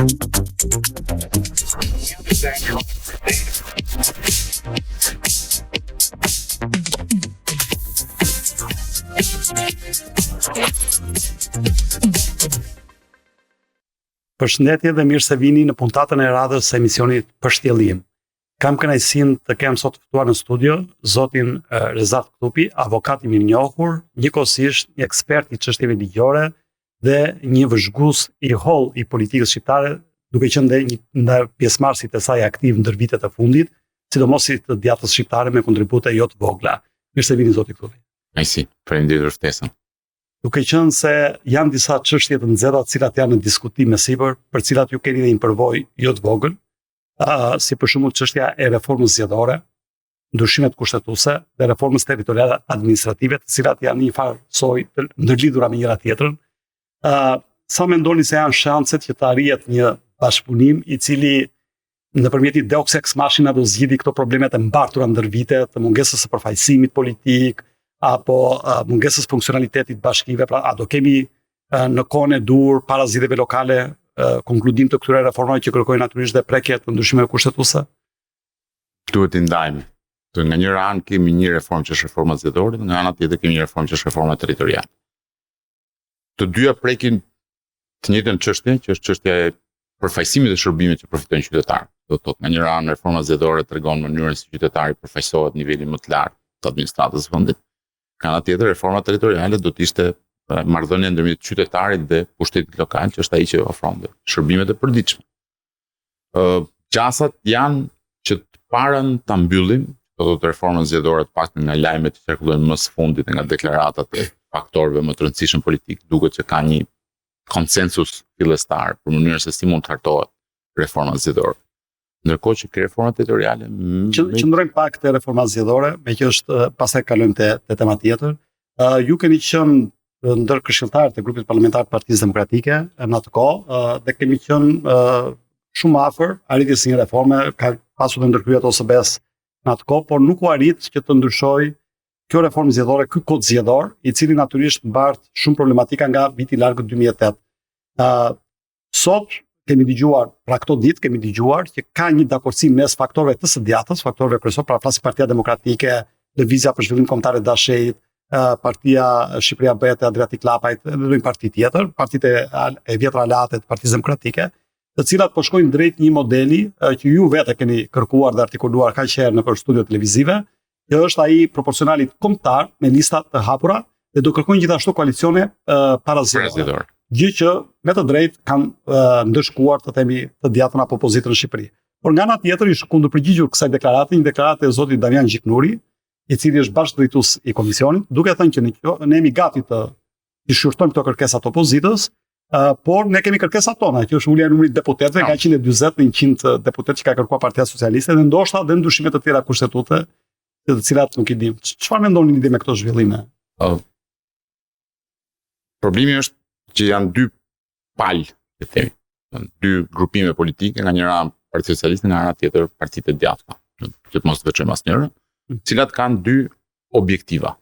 Përshëndetje dhe mirë se vini në puntatën e radhës së emisionit Përshtjellim. Kam kënaqësinë të kem sot të ftuar në studio zotin Rezat Ktupi, avokat i mirënjohur, njëkohësisht një ekspert i çështjeve ligjore dhe një vëzhgues i holl i politikës shqiptare, duke qenë dhe një nga pjesëmarrësit e saj aktiv ndër vitet e fundit, sidomos si të djathtës shqiptare me kontribute jo të vogla. Mirë se vini zoti Ktupi. Ajsi, faleminderit për ftesën. Duke qenë se janë disa çështje të nxehta të cilat janë në diskutim me sipër, për cilat ju keni dhe një përvojë jo të vogël, si për shembull çështja e reformës zgjedhore, ndryshimet kushtetuese dhe reformës territoriale administrative, të cilat janë një farë soi të ndërlidhura me njëra tjetrën. Sa mendoni se janë shanset që të arrihet një bashkëpunim i cili nëpërmjet deus ex machina do zgjidhë këto problemet e mbartura ndër vite, të mungesës së përfaqësimit politik, apo mungesës funksionalitetit bashkive, pra a do kemi në kohën e dur para zgjedhjeve lokale konkludim të këtyre reformave që kërkojnë natyrisht dhe prekje të ndryshimeve kushtetuese? Duhet të ndajmë. Nga njëra anë kemi një reformë që është reforma zgjedhore, nga ana tjetër kemi një reformë që është reforma territoriale. Të dyja prekin të njëjtën çështje, që është çështja e përfaqësimit dhe shërbimit që përfitojnë qytetarët. Do të thotë, nga njëra anë reforma zgjedhore tregon mënyrën si qytetari përfaqësohet në nivelin më të lartë të administratës së vendit. Nga ana tjetër, reforma territoriale do të ishte marrëdhënia ndërmjet qytetarit dhe pushtetit lokal, që është ai që ofron shërbimet e përditshme. Gjasat janë që të parën ta mbyllim, do të thotë reformën zgjedhore të paktën nga lajmet që qarkullojnë më së fundit nga deklaratat e faktorëve më të rëndësishëm politik, duket që ka një konsensus fillestar për mënyrën se si mund të hartohet reforma zgjedhore. Ndërkohë që ke reforma territoriale qëndrojmë pak te reforma zgjedhore, me që është pastaj kalojmë te tema tjetër. Ju keni qenë ndër këshilltarët e grupit parlamentar të Partisë Demokratike në atë kohë dhe kemi qenë shumë afër arritjes së një reforme, ka pasur të ndërhyjet OSBE-s në atë kohë, por nuk u arrit që të ndryshojë kjo reformë zgjedhore, ky kod zgjedhor, i cili natyrisht mbart shumë problematika nga viti i largët 2008. Sot kemi dëgjuar, pra këto ditë kemi dëgjuar që ka një dakordsim mes faktorëve të së djathtës, faktorëve kryesor, pra flasim Partia Demokratike, Lëvizja për Zhvillim Kombëtar e Dashejt, Partia Shqipëria Bëhet e Adriatik Lapajt, dhe një parti tjetër, partitë e vjetra late të Partisë Demokratike, të cilat po shkojnë drejt një modeli që ju vetë keni kërkuar dhe artikuluar kaq herë nëpër studio televizive, që është ai proporcionalit kombëtar me lista të hapura dhe do kërkojnë gjithashtu koalicione parazgjedhore. Gjë që me të drejtë kanë ndëshkuar të themi të djathtën apo opozitën në Shqipëri. Por nga ana tjetër ishte kundërpërgjigjur kësaj deklarate, një deklaratë e zotit Damian Gjiknuri, i cili është bashkëdrejtues i komisionit, duke thënë që ne jemi gati të shqyrtojmë këto kërkesa të opozitës, por ne kemi kërkesat tona, që është ulja e numrit deputetëve nga 140 në 100 deputetë që ka kërkuar Partia Socialiste dhe ndoshta dhe ndryshime të tjera kushtetute, të cilat nuk i dim. Çfarë mendoni lidhje me këto zhvillime? Problemi është që janë dy palë, të themi, dy grupime politike, nga njëra Partia Socialiste, nga ana tjetër partitë e djathta, që të mos të veçojmë asnjëra, cilat kanë dy objektiva.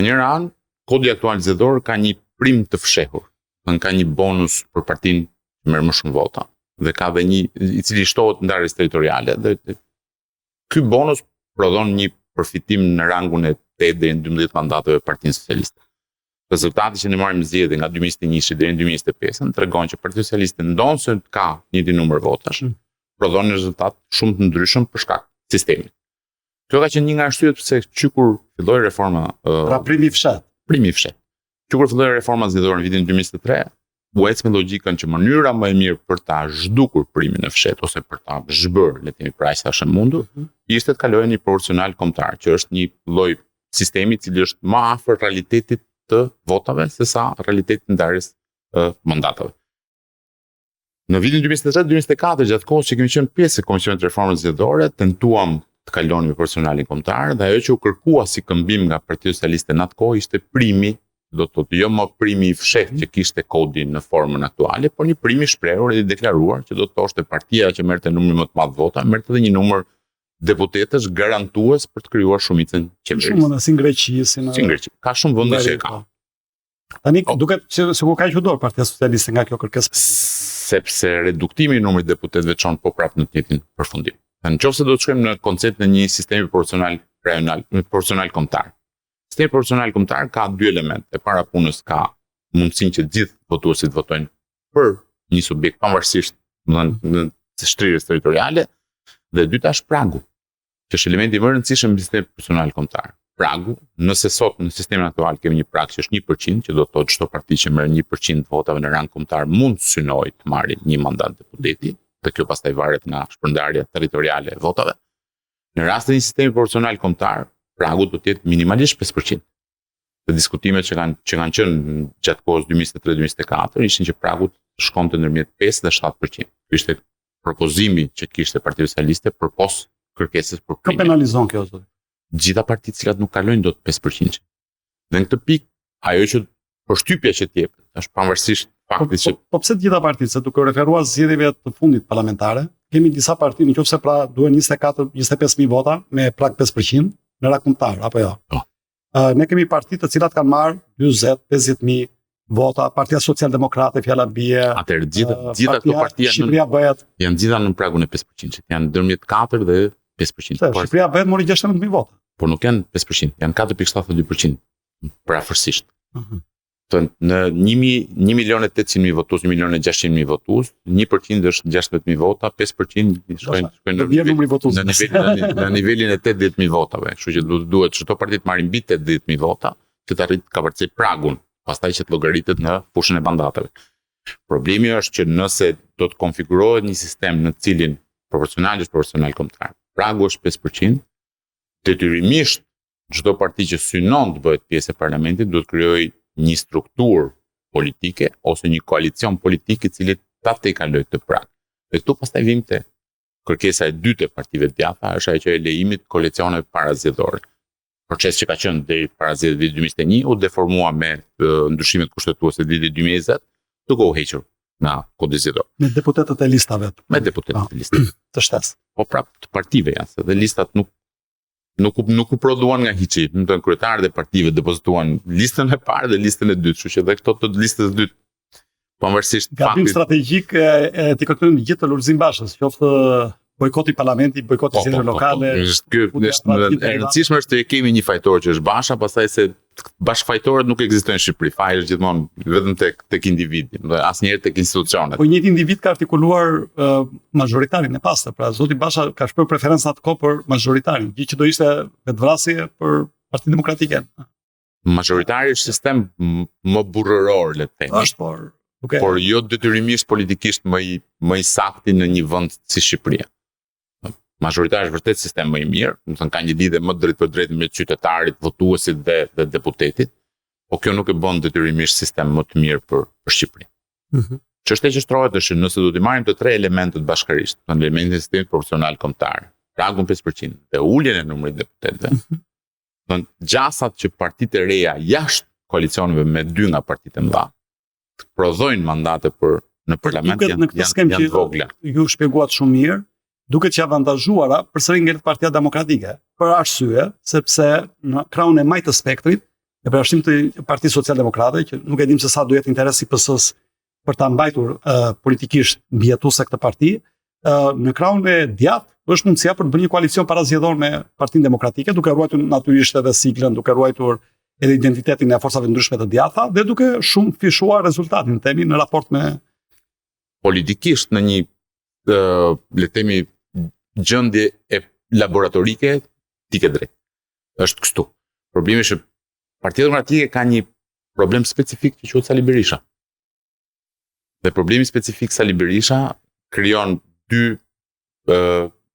Në njëra anë, kodi aktual zgjedhor ka një prim të fshehur, ka një bonus për partinë që merr më shumë vota, dhe ka dhe një i cili shtohet ndarjes territoriale, dhe ky bonus prodhon një përfitim në rangun e 8 deri në 12 mandateve Partinë Socialiste. Rezultati që ne marrim zgjedhje nga 2021 deri në 2025 tregon që Partia Socialiste ndonse ka një numër votash, prodhon një rezultat shumë të ndryshëm për shkak të sistemit. Kjo ka qenë një nga arsyet pse kur filloi reforma, pra primi fshat. Kur filloi reforma zgjedhore në vitin 2023, u ec me logjikën që mënyra më e mirë për ta zhdukur primin e fshet ose për ta zhbërë, le të themi pra sa është mundur, ishte të kalojë në proporcional kombëtar, që është një lloj sistemi i cili është më afër realitetit të votave se sa realitetit ndarjes mandatave. Në vitin 2023-2024, gjatë kohës që kemi qenë pjesë e Komisionit të Reformës Zgjedhore, tentuam të kalonim me personalin kombëtar dhe ajo që u kërkua si këmbim nga Partia Socialiste në atë kohë ishte primi, do të thotë jo më primi i fshehtë që kishte kodi në formën aktuale, por një primi shprehur dhe i deklaruar që do të thoshte partia që merrte numrin më të madh vota, merrte edhe një numër deputetësh garantues për të krijuar shumicën qeverisë. Shumë si në Greqi, si në Greqi. Ka shumë vende që ka. Tani duket se ku ka qudor Partia Socialiste nga kjo kërkesë. sepse reduktimi i numrit deputetëve çon po prapë në të njëjtin përfundim. Nëse do të shkojmë në koncept në një sistemi proporcional rajonal, proporcional kombëtar. Sistemi proporcional kombëtar ka dy elemente. E para punës ka mundësinë që të gjithë votuesit votojnë për një subjekt pavarësisht, në shtrirjes territoriale, dhe e dyta është pragu, që është elementi më i rëndësishëm në sistemin proporcional kombëtar. Pragu, nëse sot në sistemin aktual kemi një prag që është 1%, që do të thotë çdo parti që merr 1% të votave në rang kombëtar mund synojë të marrë një mandat deputeti, dhe kjo pastaj varet nga shpërndarja territoriale e votave. Në rast të një sistemi proporcional kombëtar, pragu do të jetë minimalisht 5%. Dhe diskutimet që kanë qenë gjatë kohës 2023-2024 ishin që pragu shkonte ndërmjet 5 dhe 7%. Ky ishte propozimi që kishte Partia Socialiste përpos kërkesës për Kë penalizon kjo zot? Gjitha partitë cilat nuk kalojnë dot 5%. Dhe në këtë pikë ajo që përshtypja që të jepet është pavarësisht faktit që po pse të gjitha partitë, se duke referuar zgjedhjeve të fundit parlamentare, kemi disa parti, nëse pra duhen 24-25.000 vota me prag 5% në rang kombëtar apo jo. Ne kemi parti të cilat kanë marrë 40-50.000 vota, Partia Socialdemokrate, fjala bie. Atëherë gjitha këto partia Shqipëria bëhet janë gjitha në pragun e 5%, janë ndërmjet 4 dhe 5%. Shqipëria bëhet mori 16.000 vota. Por nuk janë 5%, janë 4.72% përafërsisht. Në 1.800.000 votues, 1.600.000 votues, 1% është 16.000 vota, 5% shkojnë në nivelin e 80.000 votave. Kështu që duhet çdo parti të marrë mbi 80.000 vota që të arrijë të kapërcejë pragun, pastaj që të llogaritet në fushën e mandateve. Problemi është që nëse do të konfigurohet një sistem në cilin proporcional kombëtar, pragu është 5%, detyrimisht çdo parti që synon të bëhet pjesë e parlamentit duhet krijojë një strukturë politike ose një koalicion politik i cili ta tejkalojë këtë prag. Dhe këtu pastaj vim te kërkesa e dytë e partive të djatha, është ajo e lejimit të koalicioneve parazgjedhore. Proces që ka qenë deri para zgjedhjeve vitit 2021 u deformua me ndryshimet kushtetuese të vitit 2020, duke u hequr nga kodi zgjedhor. Me deputetët e listave. Me deputetët e listave të shtesë. Po prapë të partive janë, se dhe listat nuk u prodhuan nga hiçi, do të kryetarët e partive depozituan listën e parë dhe listën e dytë, kështu që edhe këto të listës së dytë pavarësisht gabim strategjik e të këtyre gjithë të Lulzim Bashës, qoftë bojkoti parlamentit, bojkoti zgjedhjeve lokale. E rëndësishme është të kemi një fajtor që është Basha, pastaj se bashkëfajtorët nuk ekzistojnë në Shqipëri, faji është gjithmonë vetëm tek individi, asnjëherë tek institucionet. Po një individ ka artikuluar majoritarin e pastër, pra zoti Basha ka shpërë preferencë atë kohë për majoritarin, gjë që do ishte vetvrasje për Partinë Demokratike. Majoritari është sistem më burrëror, le të themi. Është por jo detyrimisht politikisht më i saktë në një vend si Shqipëria. Majoritari është vërtet sistem më i mirë, do të thënë ka një lidhje më drejt për drejt me qytetarit, votuesit dhe deputetit, po kjo nuk e bën detyrimisht sistem më të mirë për Shqipërinë. Çështja që shtrohet është nëse do të marrim të tre elementet bashkërisht, elementin e sistemit proporcional kombëtar, pragun 5% dhe uljen e numrit deputetëve, do të gjasat që partitë e reja jashtë koalicioneve me 2 nga partitë e mëdha prodhojnë mandate në parlament janë vogla. Ju shpjeguat shumë mirë, duket që avantazhuara përsëri ngjelet Partia Demokratike, për arsye sepse në krahun e majtë të spektrit, e përjashtim të Partisë Socialdemokrate, që nuk e dim se sa do jetë interesi PS-s për ta mbajtur politikisht mbijetuese këtë parti, në krahun e djathtë është mundësia për të bërë një koalicion parazgjedhor me Partinë Demokratike, duke ruajtur natyrisht edhe siglën, duke ruajtur edhe identitetin e forcave ndryshme të djatha dhe duke shumë fishuar rezultatin temi në raport me politikisht në një le të themi gjendje e laboratorike ti ke drejt. Është kështu. Problemi është Partia Demokratike ka një problem specifik që quhet Sali Berisha. Dhe problemi specifik Sali Berisha krijon dy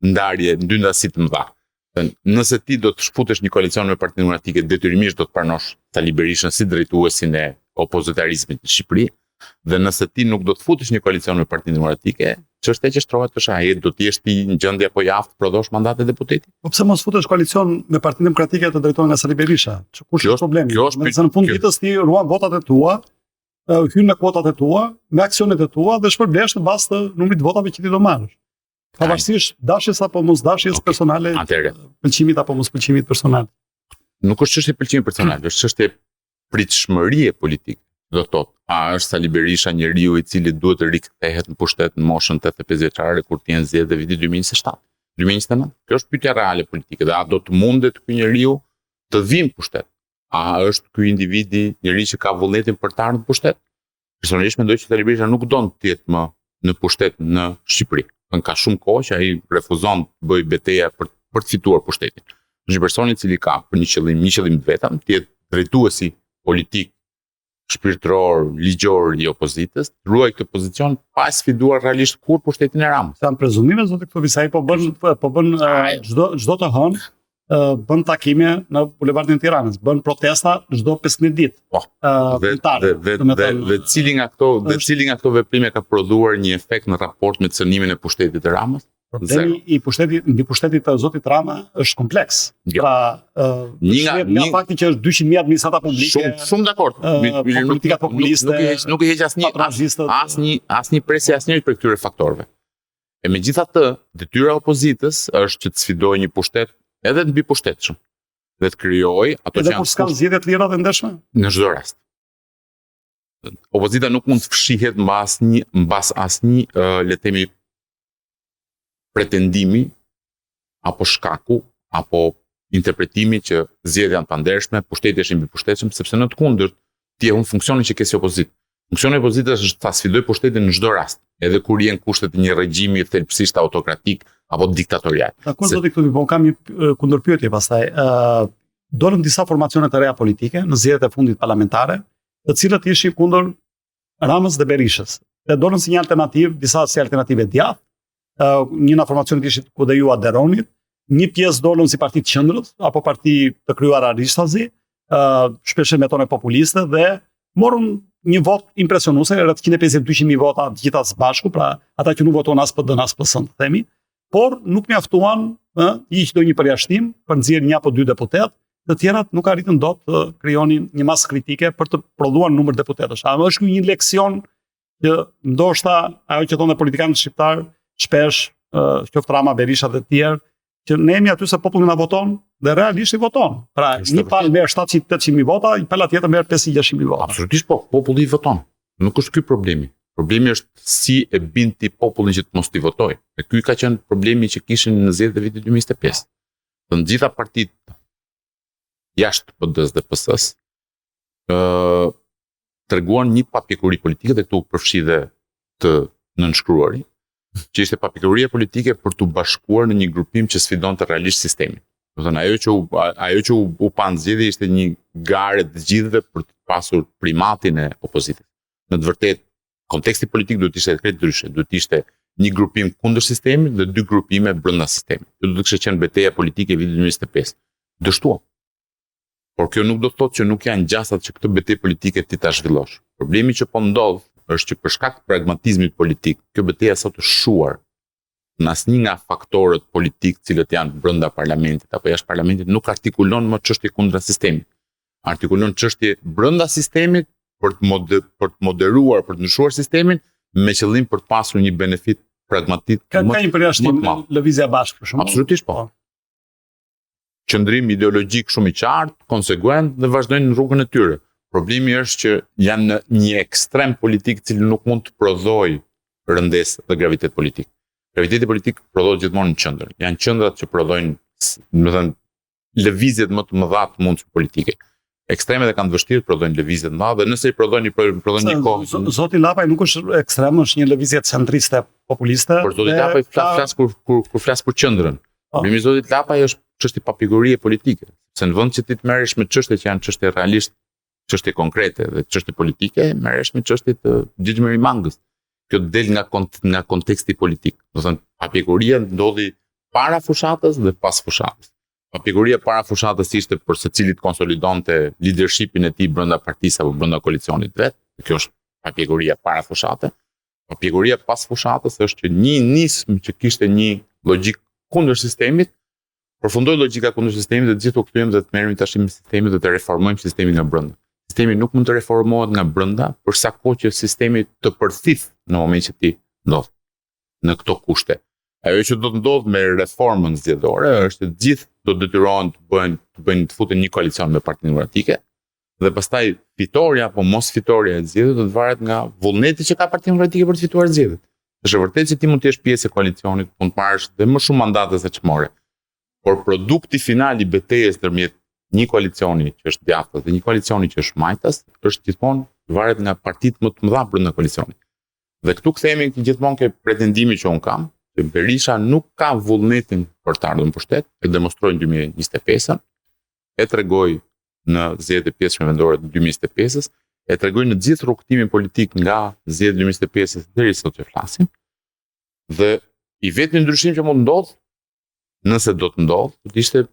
ndasi të mëdha. Nëse ti do të shfutesh një koalicion me Partinë Demokratike, detyrimisht do të pranosh Sali Berishën si drejtuesin e opozitarizmit në Shqipëri, dhe nëse ti nuk do të futesh një koalicion me Partinë Demokratike, çështja që shtrohet është ai, do të jesh ti në gjendje apo jaftë prodhosh mandate deputeti? Po pse mos futesh koalicion me Partinë Demokratike të drejtohen nga Sali Berisha? Kush është problemi? Nëse në fund ditës ti ruan votat e tua, hyn në kuotat e tua, me aksionet e tua dhe shpërblesh në bazë të numrit të votave që ti do marrësh. Pavarësisht dashjes apo mos dashjes personale, pëlqimit apo mos pëlqimit personal. Nuk është çështje pëlqimi personal, është çështje pritshmërie politike. Do të thotë, a është Sali Berisha njeriu i cili duhet të rikthehet në pushtet në moshën 85 vjeçare kur të jenë zgjedhje viti 2027, 2029? Kjo është pyetja reale politike, dhe a do të mundet ky njeriu të vinë në pushtet? A është ky individi njeri që ka vullnetin për të ardhur në pushtet? Personalisht mendoj që Sali Berisha nuk do të jetë më në pushtet në Shqipëri. Ka shumë kohë që ai refuzon të bëjë betejë për të fituar pushtetin. Është një person i cili ka për një qëllim të vetëm, të jetë drejtuesi politik, shpirtëror, ligjor i opozitës, ruaj këtë pozicion pa sfiduar realisht kur pushtetin e Ramës. Sa prezumime zoti Ktobisaj po bën çdo të hënë bën takime në bulevardin e Tiranës, bën protesta çdo 15 ditë. Dhe cili nga këto veprime ka prodhuar një efekt në raport me cënimin e pushtetit të Ramës? Problemi mbi pushtetit të zotit Rama është kompleks. Pra, nga fakti që është 200.000 administrata publike, shumë dakord. Politika populiste, nuk i heq asnjë presje asnjëri për këtyre faktorëve. E megjithatë, detyra e opozitës është që të sfidojë një pushtet edhe të mbi pushtetshëm dhe të krijojë ato që janë. Edhe kur s'ka zgjedhje të lira dhe ndeshme? Në çdo rast. Opozita nuk mund të fshihet mbas asnjë, le të themi, pretendimi apo shkaku apo interpretimi që zgjedhjet janë të pandershme, pushteti është i mbi pushtetshëm, sepse në të kundërt ti e humb funksionin që ke si opozitë. Funksioni i opozitës është ta sfidoj pushtetin në çdo rast, edhe kur janë kushtet e një regjimi thelbësisht autokratik apo diktatorial. Dakor, zoti Ktobisaj, po kam një kundërpyetje pastaj. Dolën disa formacione të reja politike në zgjedhjet e fundit parlamentare, të cilët ishin kundër Ramës dhe Berishës. Dhe dolën si një alternativë, disa si alternativë djathtë. Një nga formacionet ishit ku dhe ju aderonit, një pjesë dolën si parti të qendrës apo parti të krijuar Aristazi, shpesh me tone populiste, dhe morën një vot impresionuese, rreth 150-200.000 vota të gjitha së bashku, pra ata që nuk votuan as PD as PS, të themi, por nuk mjaftuan hiq ndonjë përjashtim për nxjerrë një apo dy deputet, të tjerat nuk arritën dot të krijonin një masë kritike për të prodhuar numër deputetësh. A është një leksion që ndoshta ajo që thonë politikanët shqiptar shpesh, qoftë Rama, Berisha dhe të tjerë, që ne jemi aty se populli na voton dhe realisht i voton. Pra, një palë merr 700-800.000 vota, një pala tjetër merr 500-600.000 vota. Absolutisht po, populli i voton. Nuk është ky problemi. Problemi është si e bin ti popullin që të mos t'i votojë. E ky ka qenë problemi që kishin në zgjedhjet e vitit 2025. Të gjitha partitë jashtë PD-s dhe PS-s treguan një papjekuri politike, dhe këtu përfshi dhe të nënshkruari, që ishte papjekuria politike për të bashkuar në një grupim që sfidonte realisht sistemin. Do të thënë, ajo që u pa në zgjedhje ishte një garë të gjithëve për të pasur primatin e opozitës. Në të vërtetë, konteksti politik duhet të ishte krejt ndryshe, duhet të ishte një grupim kundër sistemit dhe dy grupime brenda sistemit. Kjo do të kishte qenë betejë politike vitit 2025. Dështuam. Por kjo nuk do të thotë që nuk janë gjasat që këtë betejë politike ti ta zhvillosh. Problemi që po ndodh është që për shkak të pragmatizmit politik, kjo betejë sot është shuar në asnjë nga faktorët politik cilët janë brenda parlamentit apo jashtë parlamentit, nuk artikulon më çështje kundër sistemit. Artikulon çështje brenda sistemit për të moderuar, për të ndryshuar sistemin me qëllim për të pasur një benefit pragmatik. Ka një përjashtim lëvizja bashkë për shembull. Absolutisht po. Qëndrim ideologjik shumë i qartë, konsekuent dhe vazhdojnë në rrugën e tyre. Problemi është që janë në një ekstrem politik i cili nuk mund të prodhojë rëndesë dhe gravitet politik. Graviteti politik prodhohet gjithmonë në qendër. Janë qendrat që prodhojnë, do të thënë, lëvizjet më të mëdha të mundshme politike. Ekstremet e kanë të vështirë të prodhojnë lëvizje të mëdha, dhe nëse i prodhojnë një kohë. Zoti Lapaj nuk është ekstrem, është një lëvizje centriste populiste. Por zoti Lapaj flas kur flas për qendrën. Problemi i zotit Lapaj është çështje papjekurie politike. Se në vend që ti të merresh me çështje që janë çështje realisht, çështje konkrete dhe çështje politike, merresh me çështje të gjigmëri mangës. Kjo del nga konteksti politik. Do të thënë, papjekuria ndodhi para fushatës dhe pas fushatës. Papjekuria para fushatës ishte për secilit konsolidonte leadershipin e tij brenda partisë apo brenda koalicionit vet. Kjo është papjekuria para fushate. Papjekuria pas fushatës është që një nismë që kishte një logjik kundër sistemit, përfundoi logjika kundër sistemit dhe të gjithë u kthyen dhe të merremi tash me sistemin dhe të reformojmë sistemin nga brenda. Sistemi nuk mund të reformohet nga brenda për sa kohë që sistemi të përthith në moment që ti ndodh në këto kushte. Ajo që do të ndodh me reformën zgjedhore është të gjithë do detyrohen të futen një koalicion me Partinë Demokratike Dhe pastaj fitoria apo mos fitoria e zgjedhjeve do të varet nga vullneti që ka Partia Demokratike për të fituar zgjedhjet. Është e vërtetë që ti mund të jesh pjesë e koalicionit, mund të marrësh dhe më shumë mandate se çmore. Por produkti final i betejës ndërmjet një koalicioni që është djathtas dhe një koalicioni që është majtas është gjithmonë varet nga partitë më të mëdha brenda koalicionit. Dhe këtu kthehemi gjithmonë ke pretendimi që un kam, që Berisha nuk ka vullnetin për të ardhur në pushtet, e demonstroi në 2025-ën, e tregoi në zgjedhjet e pjesëme vendore të 2025-s, e tregoi në gjithë rrugtimin politik nga zgjedhjet e 2025-s deri sot që flasim. Dhe i vetmi ndryshim që mund ndodh, nëse do të ndodh, ishte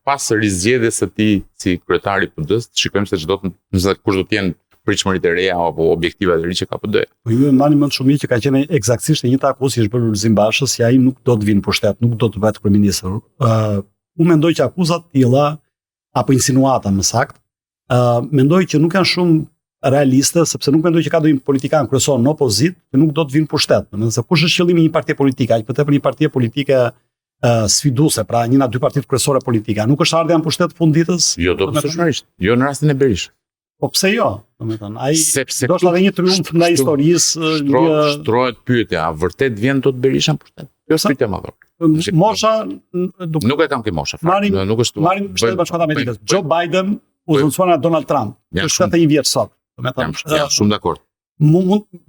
pas rizgjedhjes së tij si kryetari i PD-s, shikojmë se kush do të jenë pritshmëritë e reja apo objektivat e ri që ka PD-ja. Po ju e mbani mend shumë mirë që ka qenë eksaktësisht e njëjta akuzë që është bërë Lulzim Bashës, se ai nuk do të vinë pushtet, nuk do të bëhet kryeminist. Unë mendoj që akuzat tilla apo insinuata më saktë, mendoj që nuk janë shumë realiste, sepse nuk mendoj që ka ndonjë politikan kryesor në opozitë që nuk do të vinë pushtet. Domethënë se kush është qëllimi i një partie politike, aq për një partie politike sfiduese, pra një nga dy partitë kryesore politike, nuk është ardha në pushtet funditës? Jo, do të thoshmërisht, jo në rastin e Berishës. Po pse jo? Domethënë, ai do të edhe një triumf ndaj historisë, shtrohet pyetja, a vërtet vjen dot Berisha në pushtet? Jo, pyetja më dhor. Mosha nuk e kam ke mosha. Nuk është. Marrim Shtetet Bashkuara Amerikës. Joe Biden u zëncuan nga Donald Trump. Është 71 vjeç sot. Domethënë, jam shumë dakord.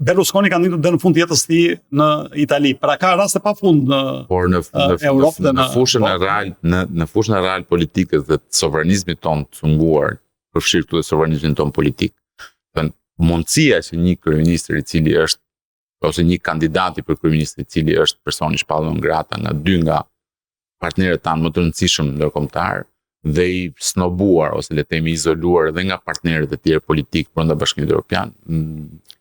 Berlusconi ka ndodhur deri në fund të jetës së tij në Itali. Pra ka raste pafund por në Europë dhe në fushën e real, në fushën e real politikës dhe të sovranizmit ton të cunguar, përfshirë këtu dhe sovranizmin ton politik. Mundësia që një kryeministër i cili është ose një kandidati për kryeministër i cili është person i shpallur non grata nga dy nga partnerët tanë më të rëndësishëm ndërkombëtar dhe i snobuar ose le të themi izoluar edhe nga partnerët e tjerë politik brenda Bashkimit Evropian,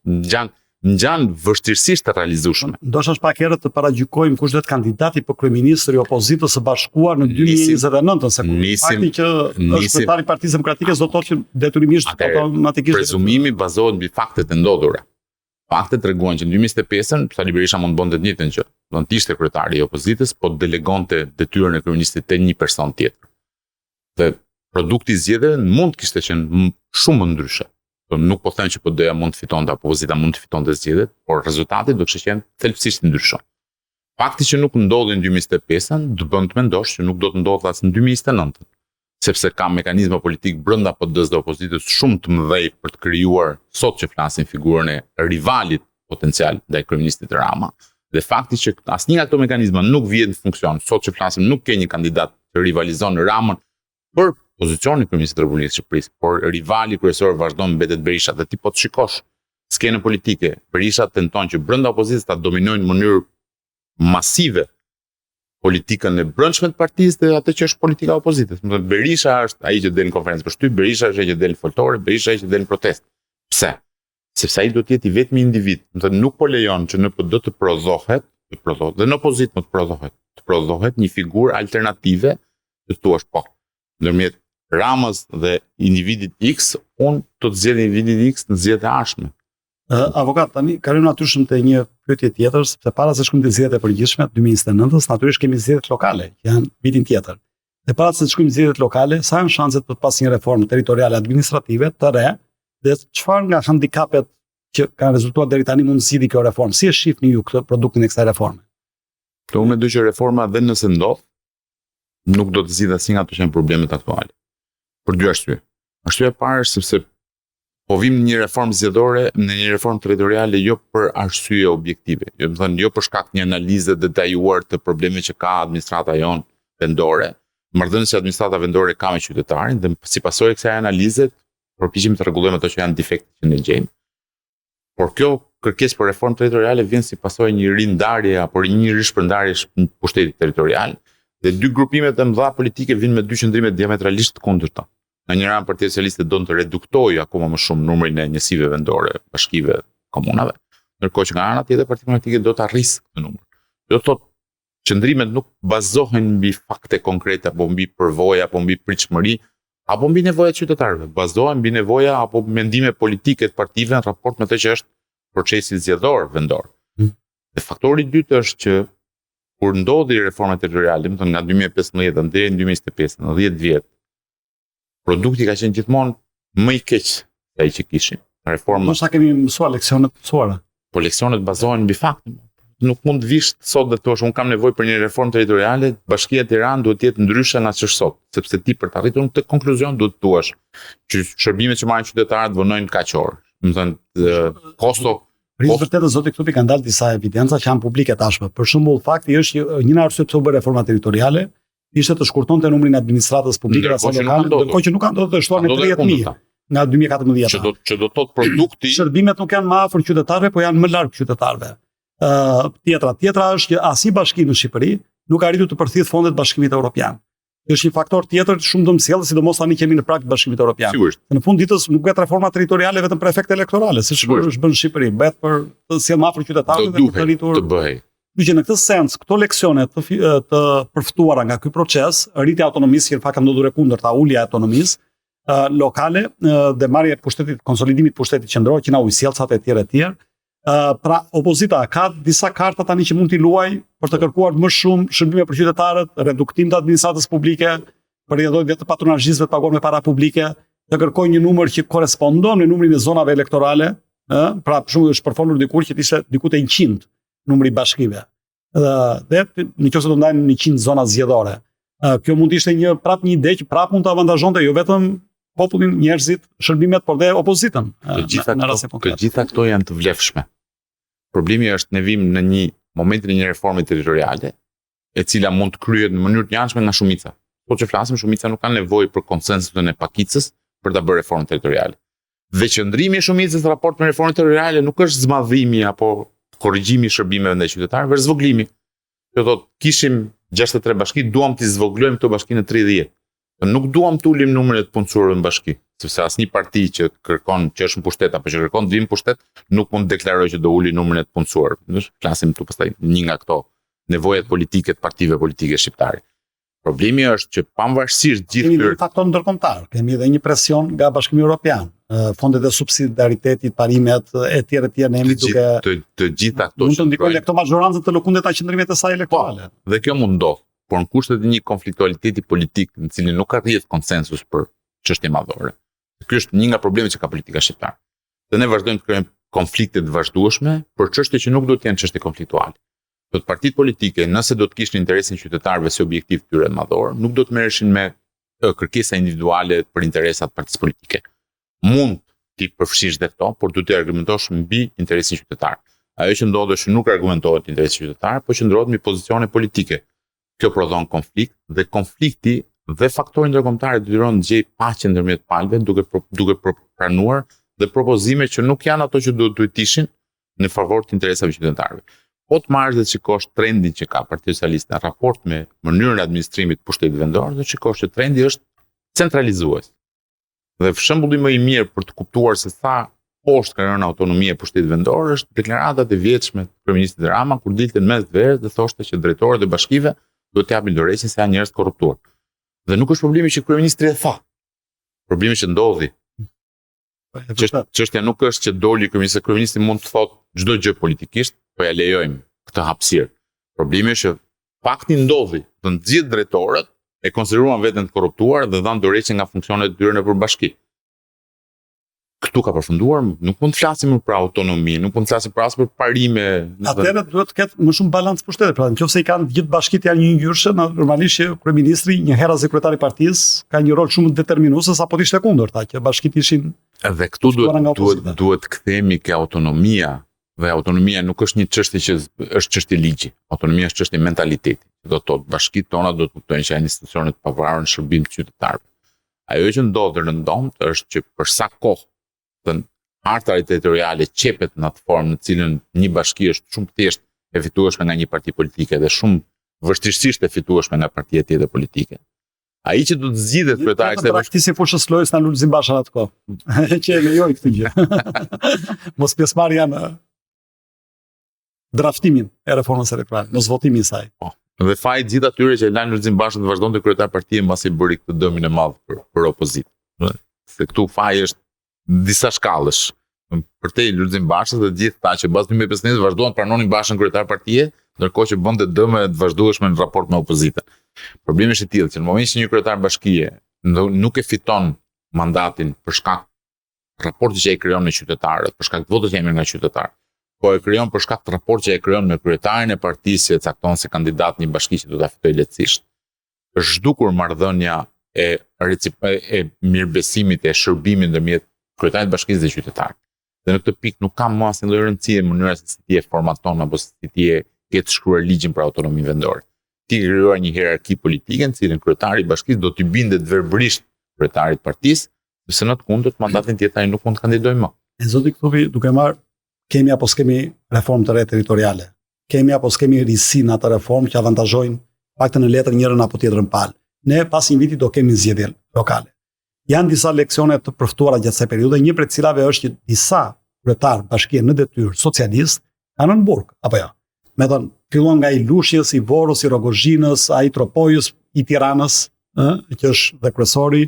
ngjan vështirësisht të realizueshme. Ndoshta pak herët të paragjykojmë kush do të kandidati për kryeministër i opozitës së bashkuar në 2029-ën, se fakti që është kryetari i Partisë Demokratike do të thotë që detyrimisht automatikisht prezumimi bazohet mbi faktet e ndodhura. Faktet treguan që në 2025-ën Sali Berisha mund të bënte të njëjtën gjë. Do të ishte kryetari i opozitës, po delegonte detyrën e kryeministit te një person tjetër. Dhe produkti i zgjedhjeve mund të kishte qenë shumë më ndryshe. Nuk po them që PD-ja mund të fitonte apo opozita mund të fitonte zgjedhjet, por rezultati do të kishte qenë thelbësisht ndryshëm. Fakti që nuk ndodhi në 2025-ën do bën të mendosh që nuk do të ndodhë as në 2029-ën, sepse ka mekanizma politik brenda PD-s dhe opozitës shumë të mëdhej për të krijuar sot që flasin figurën e rivalit potencial ndaj kryeministit Rama. Dhe fakti që asnjë nga këto mekanizma nuk vjen në funksion, sot që flasim nuk ka një kandidat që rivalizon Ramën për pozicionin e kryeministit të Republikës së Shqipërisë, por rivali kryesor vazhdon mbetet Berisha dhe ti po të shikosh skenën politike, Berisha tenton që brenda opozitës ta dominojnë në mënyrë masive politikën e brendshme të partisë dhe atë që është politika e opozitës. Do të Berisha është ai që del në konferencë për shtyp, Berisha është ai që del në foltore, Berisha është ai që del në protestë. Pse? Sepse ai do të jetë i vetmi individ, do të nuk po lejon që në PD të prodhohet, dhe në opozitë më të prodhohet një figurë alternative të thuash po. Ndërmjet Ramës dhe individit X, unë do të zgjedh individin X në zgjedhje ardhshme. Avokat, tani kalojmë natyrisht te një pyetje tjetër, sepse para se shkojmë te zgjedhjet e përgjithshme 2029-s, natyrisht kemi zgjedhjet lokale, që janë vitin tjetër. Dhe para se të shkojmë zgjedhjet lokale, sa janë shanset për të pasur një reformë territoriale administrative të re, dhe çfarë nga handikapet që kanë rezultuar deri tani mund të zgjidhë kjo reformë? Si e shihni ju këtë produktin e kësaj reforme? Unë mendoj që reforma dhe nëse ndodh, nuk do të zgjidhë asnjë nga ato që janë problemet aktuale. Për dy arsye. Arsyeja e parë është sepse po vim në një reformë zgjedhore, në një reformë territoriale jo për arsye objektive, jo për shkak të një analize detajuar të problemeve që ka administrata jonë vendore, marrëdhënies që administrata vendore ka me qytetarin dhe si pasojë kësaj analize përpiqemi të rregullojmë ato që janë defekte që ne gjejmë. Por kjo kërkesë për reformë territoriale vjen si pasojë një rindarje apo një rishpërndarje në pushtetit territorial. Dhe dy grupimet e mëdha politike vinë me dy qëndrime diametralisht të kundërta. Në një anë Partia Socialiste do të reduktojë akoma më shumë numrin e njësive vendore, bashkive, komunave, ndërkohë që nga ana tjetër Partia Demokratike do të arrisë këtë numër. Do të thotë qëndrimet nuk bazohen mbi fakte konkrete apo mbi përvojë apo mbi pritshmëri apo mbi nevoja e qytetarëve, bazohen mbi nevoja apo mendime politike të partive në raport me atë që është procesi zgjedhor vendor. Dhe faktori i dytë është që kur ndodhi reforma territoriale, më thënë nga 2015 deri në 2025, në 10 vjet, produkti ka qenë gjithmonë më i keq se ai që kishim. Reforma. Mos sa kemi mësuar leksionet të mësuara. Po leksionet bazohen mbi fakte. Nuk mund të vish sot dhe thosh unë kam nevojë për një reformë territoriale, Bashkia e Tiranës duhet të jetë ndryshe nga ç'është sot, sepse ti për të arritur këtë konkluzion duhet të thuash që shërbimet që marrin qytetarët vonojnë kaq orë. Do të thënë kosto Vërtetë zoti këtu kanë dalë disa evidenca që janë publike tashmë. Për shembull, fakti është që një arsye pse u bë reforma territoriale ishte të shkurtonte numrin e administratës publike dhe lokale, ndërkohë që nuk ka ndodhur të shtuar në 30.000 nga 2014. Që do të thotë produkti. Shërbimet nuk janë më afër qytetarëve, po janë më larg qytetarëve. Tjetra është që as i bashki në Shqipëri nuk ka arritur të përthith fondet Bashkimit Evropian. Është një faktor tjetër shumë domosjellës, sidomos tani kemi në prag të Bashkimit Evropian. Sigurisht. Në fund ditës nuk bëhet reforma territoriale vetëm për efekte elektorale, siç është bën në Shqipëri, bëhet për të sjellë më afër qytetarëve dhe për të arritur të bëhej. Që në këtë sens, këto leksione të përftuara nga ky proces, rritja e autonomisë, që në fakt ka ndodhur e kundërta, ulja e autonomisë lokale dhe marrja e pushtetit, konsolidimit të pushtetit qendror që na ujësjellcat e tjerë. Pra opozita ka disa karta tani që mund t'i luaj për të kërkuar më shumë shërbime për qytetarët, reduktim të administratës publike, për rrjedhojë të patronazhistëve të paguar me para publike, të kërkojë një numër që korespondon me numrin e zonave elektorale, pra për shembull është përfolur dikur që ishte diku te 100 numri i bashkive. Dhe nëse do ndajnë 100 zona zgjedhore. Kjo mund të ishte një ide që prap mund të avantazhonte jo vetëm popullin, njerëzit, shërbimet, por dhe opozitën. Të gjitha këto janë të vlefshme. Problemi është ne vim në një momentin e një reforme territoriale, e cila mund të kryhet në mënyrë të njëjtshme nga shumica. Po që flasim, shumica nuk kanë nevojë për konsensusin e pakicës për ta bërë reformën territoriale. Dhe qëndrimi i shumicës në raport me reformën territoriale nuk është zmadhimi apo korrigjimi i shërbimeve ndaj qytetarëve, është zvoglimi. Do thotë, kishim 63 bashki, duam të zvoglojmë këto bashki në 30. Nuk duam të ulim numrin e të punësuarve në bashki, sepse asnjë parti që kërkon që është në pushtet apo që kërkon të vinë në pushtet nuk mund të deklarojë që do uli numrin e të punësuarve. Flasim këtu pastaj një nga këto nevojat politike të partive politike shqiptare. Problemi është që pavarësisht gjithë kemi një faktor ndërkombëtar, kemi edhe një presion nga Bashkimi Evropian, fondet e subsidiaritetit, parimet e tjera ne jemi duke të gjitha këto mund të ndikojnë këto majorancë të lëkundet të qendrimit të saj elektorale. Dhe kjo mund ndodh, por në kushtet e një konfliktualiteti politik në cilin nuk arrihet konsensus për çështje madhore. Ky është një nga problemet që ka politika shqiptare. Dhe ne vazhdojmë të krijojmë konflikte të vazhdueshme për çështje që nuk do të jenë çështje konfliktuale. Do të partitë politike, nëse do të kishin interesin qytetarëve si objektiv tyre madhor, nuk do të merreshin me kërkesa individuale për interesat partisë politike. Mund ti përfshish dhe këto, por duhet të argumentosh mbi interesin qytetar. Ajo që ndodh është që nuk argumentohet interesi qytetar, por qëndrohet mbi pozicione politike. Kjo prodhon konflikt dhe konflikti dhe faktori ndërkombëtar detyron të gjej paqe ndërmjet palëve duke pranuar dhe propozime që nuk janë ato që duhet të ishin në favor të interesave qytetarëve. Po të marrësh dhe shikosh trendin që ka Partia Socialiste në raport me mënyrën e administrimit të pushtetit vendor, dhe shikosh që trendi është centralizues. Dhe shembulli më i mirë për të kuptuar se sa poshtë ka rënë autonomia e pushtetit vendor është deklaratat e vjetshme të kryeministit Rama kur dilte në mes të verës dhe thoshte që drejtorët e bashkive do të japin dorëheqjen se janë njerëz korruptuar. Dhe nuk është problemi që kryeministri e tha. Problemi që ndodhi. Çështja nuk është që doli kryeministri mund të thotë çdo gjë politikisht, po ja lejojmë këtë hapësirë. Problemi është që fakti ndodhi, të nxjidh drejtorët e konsideruan veten të korruptuar dhe dhanë dorëheqje nga funksionet e tyre nëpër bashki. Këtu ka përfunduar, nuk mund të flasim për autonomi, nuk mund të flasim as për parime. Atëherë duhet të ketë më shumë balancë pushtete. Pra, nëse i kanë gjithë bashkitë janë një ngjyrshë, normalisht që kryeministri, një herë sekretari i partisë, ka një rol shumë determinues apo të ishte kundërta, që bashkitë ishin. Edhe këtu duhet kthehemi ke autonomia, dhe autonomia nuk është një çështje që është çështje ligji. Autonomia është çështje mentaliteti. Do të thotë bashkitë tona do të kuptojnë që janë institucione të pavarura në shërbim të qytetarëve. Ajo që ndodh rëndomt është që për sa kohë harta territoriale qepet në atë formë në cilën një bashki është shumë thjesht e fitueshme nga një parti politike dhe shumë vështirësisht e fitueshme nga partia tjetër politike. Ai që do të zgjidhet kryetari i Partisë së Fushës Lojës na Lulzim Basha atë kohë. Që e lejoi këtë gjë. Mos pjesëmarrja në draftimin e reformës elektorale, mos votimin e saj. Dhe faji gjithë atyre që Lajn Lulzim Basha të vazhdonte kryetar partie mbasi bëri këtë dëmin e madh për opozitë. Se këtu faji është disa shkallësh. Për te Lulzim Bashës dhe gjithë ta që bazë 2015 vazhduan të pranonin Bashën kryetar partie, ndërkohë që bënte dëme të vazhdueshme në raport me opozitën. Problemi është i tillë që në momentin që një kryetar bashkie nuk e fiton mandatin për shkak raportit që e krijon me qytetarët, për shkak të votës që jemi nga qytetarët, po e krijon për shkak të raportit që e krijon me kryetarin e partisë që e cakton si kandidat një bashki që do ta fitojë lehtësisht. Është zhdukur marrëdhënia e mirëbesimit e shërbimit ndërmjet kryetarit të bashkisë dhe qytetarit. Dhe në këtë pikë nuk ka më asnjë lloj rëndësie në mënyrën se si ti e formaton apo si ti e ke të shkruar ligjin për autonominë vendore. Ti krijuar një hierarki politike në cilën kryetari i bashkisë do t'i bindet verbërisht kryetarit të partisë, se në të kundërt mandatin tjetër ai nuk mund të kandidojë më. E zoti Ktubi, duke marr kemi apo s'kemi reformë të re territoriale. Kemi apo s'kemi risi në atë reformë që avantazhojnë paktën në letër njërin apo tjetrën palë. Ne pas një viti do kemi zgjedhje lokale. Janë disa leksione të përftuara gjatë kësaj periudhe, një prej cilave është që disa kryetar bashkie në detyrë socialist kanë në burg, apo jo. Me thënë, fillon nga i Lushjes, i Vorës, i Rogozhinës, ai Tropojës, i Tiranës, që është dhe kryesori.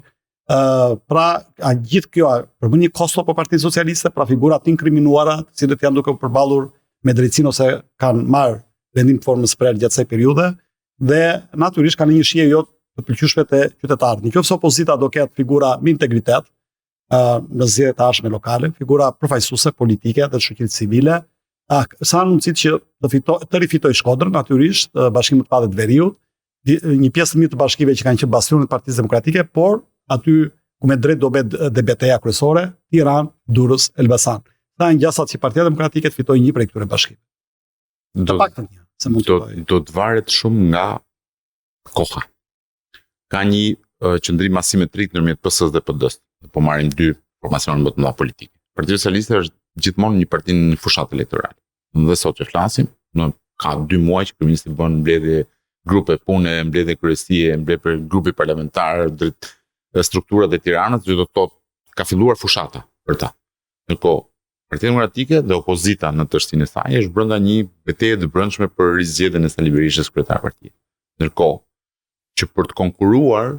Pra, a gjithë kjo përbën një kosto për Partinë Socialiste, pra figurat të inkriminuara, të cilët janë duke përballur me drejtsinë ose kanë marrë vendim të formës prerë gjatë kësaj periudhe, dhe natyrisht kanë një shije jo të pëlqyeshme të qytetarët. Nëse opozita do ketë figura me integritet në zgjedhjet e ardhshme lokale, figura përfaqësuese politike dhe të shoqërisë civile, sa mundësit që të rifitoj Shkodrën, natyrisht, bashkimin të padhe të Veriut, një pjesë të mirë të bashkive që kanë qenë bastionet Partisë Demokratike, por aty ku me drejt do bëhet debateja kryesore, Tiranë, Durrës, Elbasan. Sa janë gjasat që Partia Demokratike të fitojë një prej këtyre bashkive. Të paktën një, se mund të do të varet shumë nga koha. Ka një qëndrim asimetrik ndërmjet PS-s dhe PD-s. Po marrim dy formacione më të mëdha politike. Partia Socialiste është gjithmonë një parti në fushat elektorale. Dhe sot që flasim, ka 2 muaj që kryeministri bën mbledhje grupe pune, mbledhje kryesie, mbledhje grupi parlamentar, strukturat e Tiranës, që do të thotë ka filluar fushata për ta. Ndërkohë, Partia Demokratike dhe opozita në tërësinë e saj është brenda një betejë të brendshme për rizgjedhjen e Sali Berishës kryetar partie. Ndërkohë, që për të konkuruar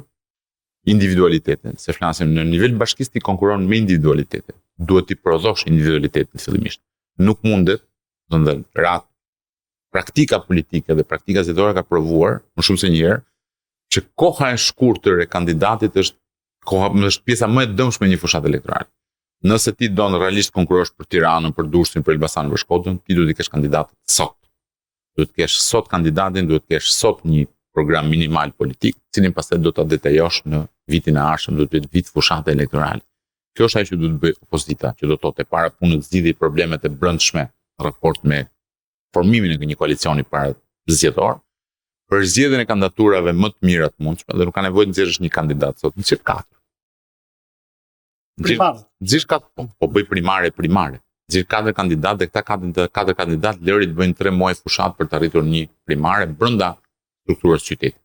individualitetin, se flasim në nivel bashkisë ti konkuron me individualitetin, duhet t'i prodhosh individualitetin fillimisht. Nuk mundet, praktika politike dhe praktika zgjedhore ka provuar më shumë se një herë që koha e shkurtër e kandidatit është pjesa më e dëmshme e një fushat elektorale. Nëse ti don realisht konkurosh për Tiranën, për Durrësin, për Elbasanin, për Shkodrën, ti duhet të kesh kandidatë sot. Duhet të kesh sot kandidatin, duhet të kesh sot një program minimal politik, cilin pastaj do ta detajosh në vitin e ardhshëm, do të jetë vit fushate elektorale. Kjo është ajo që duhet të bëjë opozita, që do të thotë para punës zgjidhni problemet e brendshme në raport me formimin e një koalicioni para zgjedhor, për zgjedhjen e kandidaturave më të mira të mundshme, dhe nuk ka nevojë të nxjerrësh një kandidat sot, nxjerr 4. Nxjerr 4, po bëj primare. Nxjerr 4 kandidat dhe këta 4 kandidat lëri të bëjnë 3 muaj fushat për të arritur një primare brenda strukturës së qytetit.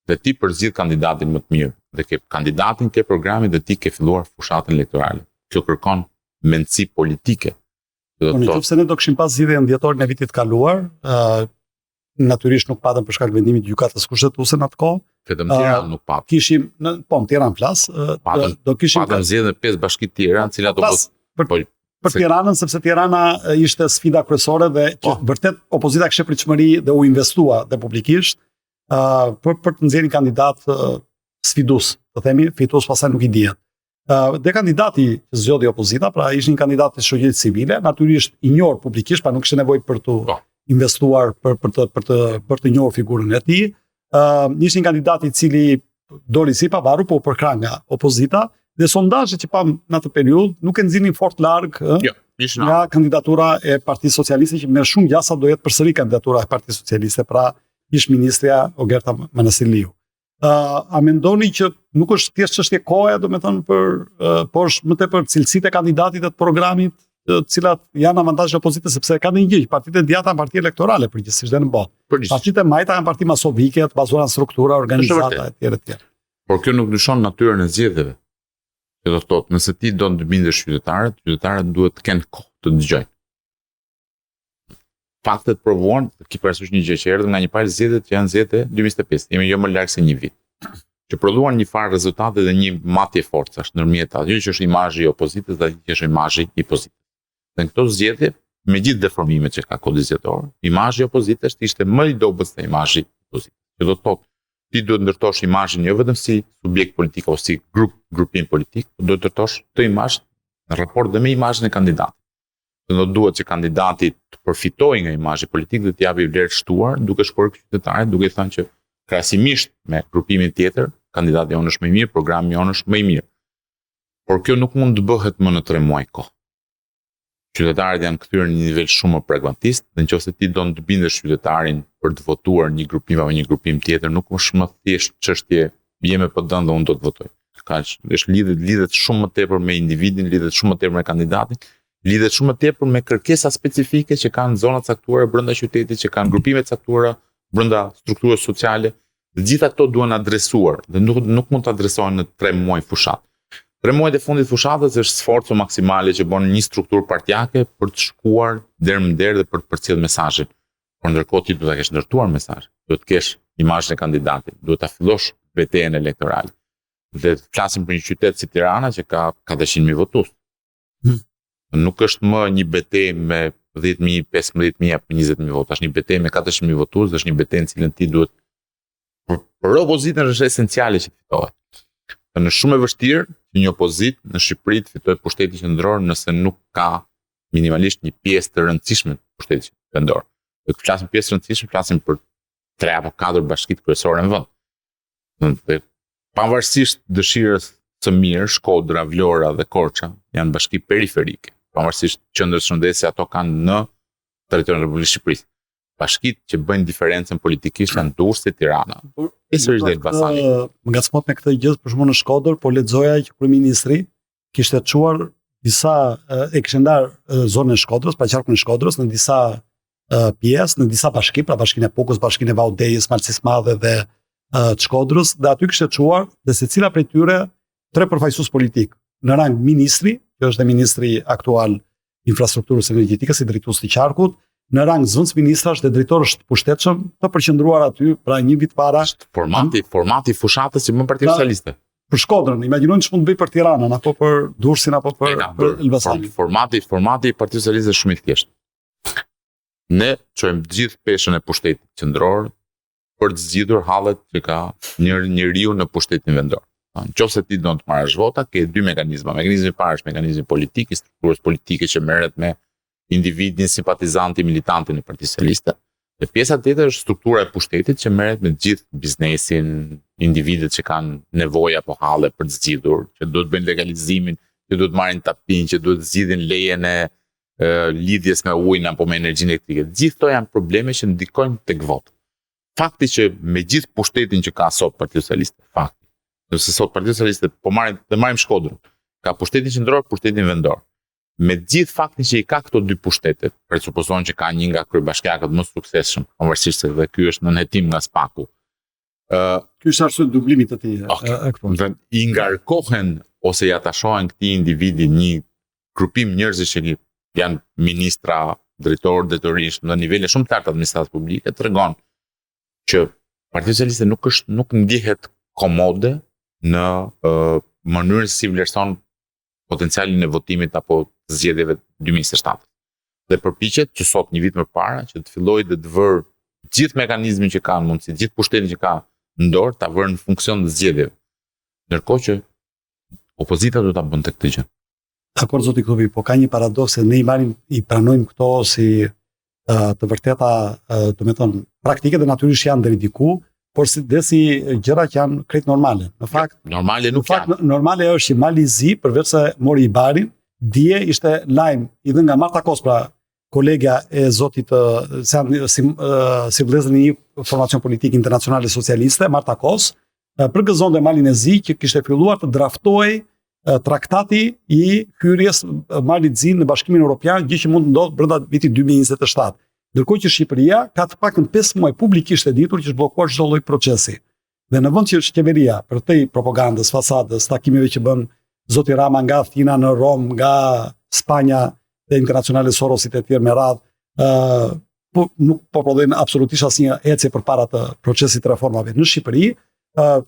Dhe ti përzgjidh kandidatin më të mirë, dhe ke kandidatin, ke programin dhe ti ke filluar fushatën elektorale. Kjo kërkon mendësi politike. Nëse ne do kishim pas zgjedhjen dhjetorin e vitit të kaluar, natyrisht nuk patëm për shkak vendimit të gjykatës kushtetuese në atë kohë. Vetëm Tiranë nuk patëm. Kishim në Tiranë flas, do kishim patëm zgjedhje 5 bashki të tjera, të cilat për Tiranën, sepse Tirana ishte sfida kryesore dhe që vërtet opozita kishte pritshmëri dhe u investua dhe publikisht për të nxjerrë një kandidat sfidues, të themi, fitues pastaj nuk i dihet. Dhe kandidati që zgjodhi opozita, pra ishte një kandidat i shoqërisë civile, natyrisht i njohur publikisht, pa nuk kishte nevojë për të investuar për të njohur figurën e tij. Ishte një kandidat i cili doli si pavarur, po përkra nga opozita, dhe sondazhet që pam në atë periudhë nuk e nxinin fort larg nga kandidatura e Partisë Socialiste, që me shumë gjasa do jetë përsëri kandidatura e Partisë Socialiste, pra ish-ministrja Ogerta Manasiliu. A mendoni që nuk është thjesht çështje kohe, domethënë por është më tepër cilësitë e kandidatit dhe të programit, të cilat janë avantazhe opozitës, sepse ka një gjë, partitë e djata janë parti elektorale përgjithsisht dhe në botë. Partitë e majta janë parti masovike, të bazuara në struktura, organizata etj. Por kjo nuk ndryshon natyrën e zgjedhjeve. Që do të thotë, nëse ti do të bindesh qytetarët duhet të kenë kohë të dëgjojnë. Faktet provuan, ki parasysh një gjë që erdhi nga një palë zgjedhje që janë zgjedhje 2025, jemi jo më larg se një vit. Që prodhuan një farë rezultate dhe një matje forcash ndërmjet aty që është imazhi i opozitës dhe që është imazhi i pozitës. Dhe në këto zgjedhje, me gjithë deformimet që ka kodi zgjedhor, imazhi i opozitës ishte më i dobët se imazhi i pozitës. Që do të thotë, ti duhet ndërtosh imazhin jo vetëm si subjekt politik ose si grupim politik, por duhet ndërtosh këtë imazh në raport dhe me imazhin e kandidatit. Do duhet që kandidati të përfitojë nga imazhi politik dhe të japë vlerë shtuar, duke shkuar qytetarët, duke thënë që krahasimisht me grupimin tjetër, kandidati jonë është më i mirë, programi jonë është më i mirë. Por kjo nuk mund të bëhet më në 3 muaj kohë. Qytetarët janë kthyer në një nivel shumë më pragmatist, dhe nëse ti do të bindesh qytetarin për të votuar një grupim apo një grupim tjetër, nuk është më thjesht çështje jeme PD dhe unë do të votoj. Është lidhet shumë më tepër me individin, lidhet shumë më tepër me kandidatin, lidhet shumë më tepër me kërkesa specifike që kanë zonat caktuara brenda qytetit, që kanë grupime caktuara brenda strukturës sociale. Të gjitha këto duhen adresuar dhe nuk mund të adresohen në 3 muaj fushat. 3 muajt e fundit fushatës është sforco maksimale që bën një strukturë partijake për të shkuar derë më derë dhe për të përcjellë mesazhin. Por ndërkohë ti duhet ta kesh ndërtuar mesazhin, duhet të kesh imazhin e kandidatit, duhet ta fillosh betejën elektorale. Dhe të flasim për një qytet si Tirana që ka 400.000 votues. Nuk është më një betejë me 10.000, 15.000 apo 20.000 vota, është një betejë me 400.000 votues, është një betejë në cilën ti duhet për opozitën është esenciale që të fitohet. Në shumë e vështirë që një opozitë në Shqipëri të fitojë pushteti qendror nëse nuk ka minimalisht një pjesë të rëndësishme të pushtetit vendor. Do të flasim pjesë të rëndësishme, flasim për 3 apo 4 bashkitë kryesore në vend. Dhe pavarësisht dëshirës së mirë, Shkodra, Vlora dhe Korça janë bashki periferike. Pavarësisht qendrës shëndetësi ato kanë në territorin e Republikës së Shqipërisë. Bashkitë që bëjnë diferencën politikisht janë Durrësi e Tirana. E sërish dhe Elbasani. Më ngacmot me këtë gjë, për shembull në Shkodër, po lexoja që kryeministri kishte çuar disa e kishte ndar zonën e Shkodrës, pa qarkun e Shkodrës në disa pjesë, në disa bashki, pra bashkinë e Pukës, bashkinë e Vaudejës, Malësisë Madhe dhe të Shkodrës, dhe aty kishte çuar dhe secila prej tyre 3 përfaqësues politik në rang ministri, që është dhe ministri aktual infrastrukturës energjetikës, i drejtues të qarkut, në rang zëvendës ministrash dhe drejtorësh të pushtetshëm të përqendruar aty, pra një vit para. Formati fushatës që bën Partia Socialiste. Për Shkodrën, imagjinojnë ç'mund të bëj për Tiranën apo për Durrësin apo për Elbasanin. Formati i Partisë Socialiste është shumë i thjeshtë. Ne çojmë gjithë peshën e pushtetit qendror për të zgjidhur hallet që ka njeriu në pushtetin vendor. Nëse ti do të marrësh vota, ke 2 mekanizma. Mekanizmi i parë është mekanizmi politik, i strukturës politike që merret me individin, simpatizantin, militantin e Partisë Socialiste. Dhe pjesa tjetër është struktura e pushtetit që merret me gjithë biznesin, individët që kanë nevojë apo halle për të zgjidhur, që duhet bëjnë legalizimin, që duhet marrin tapin, që duhet zgjidhin lejen e lidhjes me ujin apo me energjinë elektrike. Gjithë këto janë probleme që ndikojnë tek vota. Fakti që me gjithë pushtetin që ka sot Partia Socialiste, fakti, nëse sot Partia Socialiste po marrim Shkodrën, ka pushtetin qendror, pushtetin vendor. Me gjithë faktin që i ka këto 2 pushtete, presupozon që ka një nga kryebashkiakët më suksesshëm, pavarësisht se ky është në hetim nga Spaku. Ky është arsye dublimit të tij. Dhe i ngarkohen ose ja tashohen këtij individi një grupim njerëzish që janë ministra, drejtorë, detyrisht në nivele shumë të larta të administratës publike, tregon që Partia Socialiste nuk ndihet komode në mënyrën se si vlerëson potencialin e votimit apo të zgjedhjeve 2027. Dhe përpiqet që sot një vit më parë që të fillojë të vërë gjithë mekanizmin që kanë mundësi, gjithë pushtetin që ka në dorë, ta vërë në funksion të zgjedhjeve. Ndërkohë që opozita do ta bënte këtë gjë. Dakor zoti Klubi, po ka një paradoks se ne i pranojmë këto si të vërteta, domethënë praktike dhe natyrisht janë deri diku, por si gjëra që janë krejt normale. Në fakt, normale nuk janë. Normale është që Mali Zi, përveç se mori i barin, dje ishte lajm i dhënë nga Marta Kos, pra kolegja e zotit si vëllezër në një formacion politik internacionale socialiste, Marta Kos, përgëzonte Malin e Zi që kishte filluar të draftojë traktati i hyrjes Malit Zi në Bashkimin Evropian, gjë që mund të ndodhë brenda vitit 2027. Ndërkohë që Shqipëria ka të paktën 5 muaj publikisht e ditur që është bllokuar çdo lloj procesi. Dhe në vend që qeveria për te propagandës, fasadës, takimeve që bën zoti Rama nga Athina në Rom, nga Spanja dhe internacionale Sorosit e tjerë me radhë, nuk po prodhojnë absolutisht asnjë ecje përpara të procesit të reformave në Shqipëri.